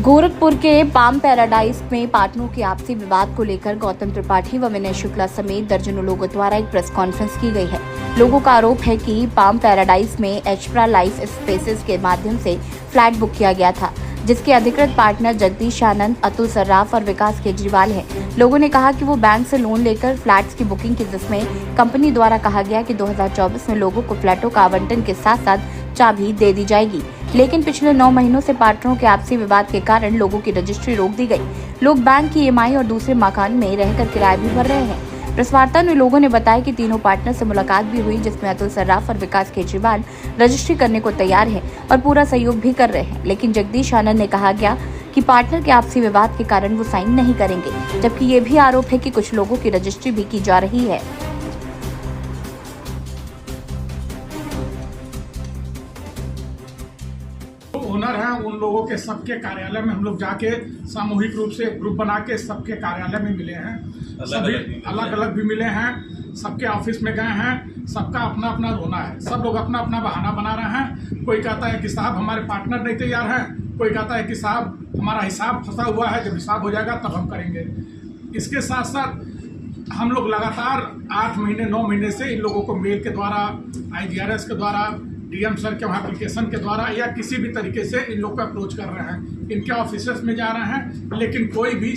गोरखपुर के palm paradise में पार्टनरों के आपसी विवाद को लेकर गौतम त्रिपाठी व विनय शुक्ला समेत दर्जनों लोगों द्वारा एक प्रेस कॉन्फ्रेंस की गई है। लोगों का आरोप है कि पाम पैराडाइज में एचप्रा लाइफ स्पेसेस के माध्यम से फ्लैट बुक किया गया था, जिसके अधिकृत पार्टनर जगदीश आनंद, अतुल सर्राफ और विकास केजरीवाल हैं। लोगों ने कहा कि वो बैंक से लोन लेकर फ्लैट्स की बुकिंग की, जिसमें कंपनी द्वारा कहा गया कि 2024 में लोगों को फ्लैटों का आवंटन के साथ साथ चाबी दे दी जाएगी, लेकिन पिछले 9 महीनों से पार्टनरों के आपसी विवाद के कारण लोगों की रजिस्ट्री रोक दी गई। लोग बैंक की ईएमआई और दूसरे मकान में रहकर किराया भी भर रहे हैं। प्रेस वार्ता में लोगों ने बताया कि तीनों पार्टनर से मुलाकात भी हुई, जिसमें अतुल सर्राफ और विकास केजरीवाल रजिस्ट्री करने को तैयार है और पूरा सहयोग भी कर रहे हैं, लेकिन जगदीश आनंद ने कहा गया कि पार्टनर के आपसी विवाद के कारण वो साइन नहीं करेंगे, जबकि ये भी आरोप है कि कुछ लोगों की रजिस्ट्री भी की जा रही है। ओनर हैं उन लोगों के सबके कार्यालय में हम लोग जाके सामूहिक रूप से ग्रुप बना के सबके कार्यालय में मिले हैं। सभी अलग अलग भी मिले हैं, सबके ऑफिस में गए हैं। सबका अपना अपना रोना है, सब लोग अपना अपना बहाना बना रहे हैं। कोई कहता है कि साहब हमारे पार्टनर नहीं तैयार हैं, कोई कहता है कि साहब हमारा हिसाब फंसा हुआ है, जब हिसाब हो जाएगा तब हम करेंगे। इसके साथ साथ हम लोग लगातार 8 महीने 9 महीने से इन लोगों को मेल के द्वारा, IGRS के द्वारा, DM सर के वहाँ एप्लीकेशन के द्वारा या किसी भी तरीके से इन लोग को अप्रोच कर रहे हैं। इनके ऑफिसेस में जा रहे हैं, लेकिन कोई भी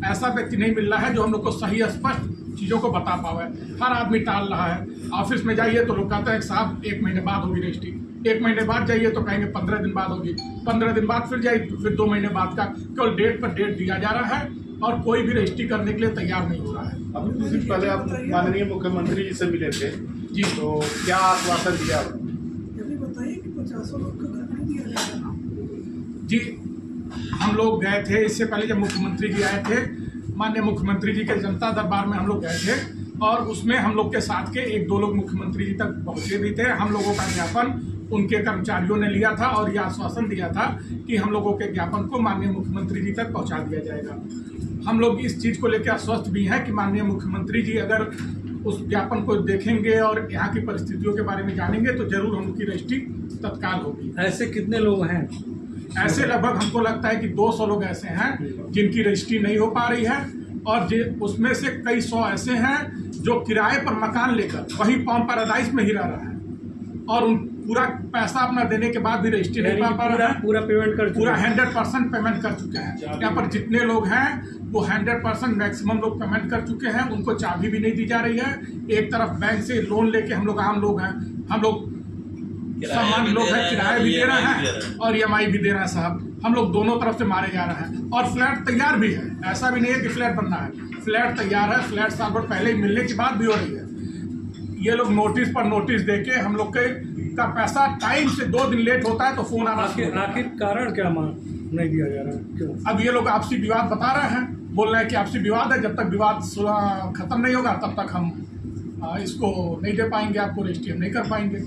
ऐसा व्यक्ति नहीं मिल रहा है जो हम लोग को सही स्पष्ट चीज़ों को बता पावे। हर आदमी टाल रहा है। ऑफिस में जाइए तो लोग कहते हैं कि साहब 1 महीने बाद होगी रजिस्ट्री, 1 महीने बाद जाइए तो कहेंगे 15 दिन बाद होगी, 15 दिन बाद फिर जाइए तो फिर 2 महीने बाद का केवल डेट पर डेट दिया जा रहा है और कोई भी रजिस्ट्री करने के लिए तैयार नहीं हो रहा है। अभी कुछ दिन पहले आप माननीय मुख्यमंत्री जी से मिले थे जी, तो क्या आश्वासन दिया? बताइए कि 50 लोग का घर नहीं दिया जाएगा। जी, हम लोग गए थे इससे पहले जब मुख्यमंत्री जी आए थे, माननीय मुख्यमंत्री जी के जनता दरबार में हम लोग गए थे और उसमें हम लोग के साथ के 1-2 लोग मुख्यमंत्री जी तक पहुँचे भी थे। हम लोगों का ज्ञापन उनके कर्मचारियों ने लिया था और यह आश्वासन दिया था कि हम लोगों के ज्ञापन को माननीय मुख्यमंत्री जी तक पहुँचा दिया जाएगा। हम लोग इस चीज़ को लेकर आश्वस्त भी हैं कि माननीय मुख्यमंत्री जी अगर उस ज्ञापन को देखेंगे और यहाँ की परिस्थितियों के बारे में जानेंगे तो जरूर हम उनकी रजिस्ट्री तत्काल होगी। ऐसे कितने लोग हैं? ऐसे लगभग हमको लगता है कि 200 लोग ऐसे हैं जिनकी रजिस्ट्री नहीं हो पा रही है और उसमें से कई 100 ऐसे हैं जो किराए पर मकान लेकर वही पाम पैराडाइज में ही रह रहे हैं और उन पूरा पैसा अपना देने के बाद भी रजिस्ट्री नहीं पा रहा है। पूरा पेमेंट कर पूरा 100% पेमेंट कर चुके हैं। यहाँ पर जितने लोग हैं वो 100% मैक्सिमम लोग पेमेंट कर चुके हैं। उनको चाबी भी नहीं दी जा रही है। एक तरफ बैंक से लोन लेके हम लोग आम लोग हैं, हम लोग सामान्य लोग हैं, किराया भी दे रहे हैं और EMI भी दे रहे हैं साहब। हम लोग दोनों तरफ से मारे जा रहे हैं और फ्लैट तैयार भी है। ऐसा भी नहीं है कि फ्लैट बनना है, फ्लैट तैयार है। फ्लैट साल भर पहले ही मिलने की बात भी हो रही है। ये लोग नोटिस पर नोटिस देके हम लोग का पैसा टाइम से 2 दिन लेट होता है तो फोन आना। आखिर कारण क्या नहीं दिया जा रहा है? क्यों? अब ये लोग आपसी विवाद बता रहे हैं, बोल रहे हैं कि आपसी विवाद है, जब तक विवाद खत्म नहीं होगा तब तक हम इसको नहीं दे पाएंगे, आपको रजिस्ट्री हम नहीं कर पाएंगे।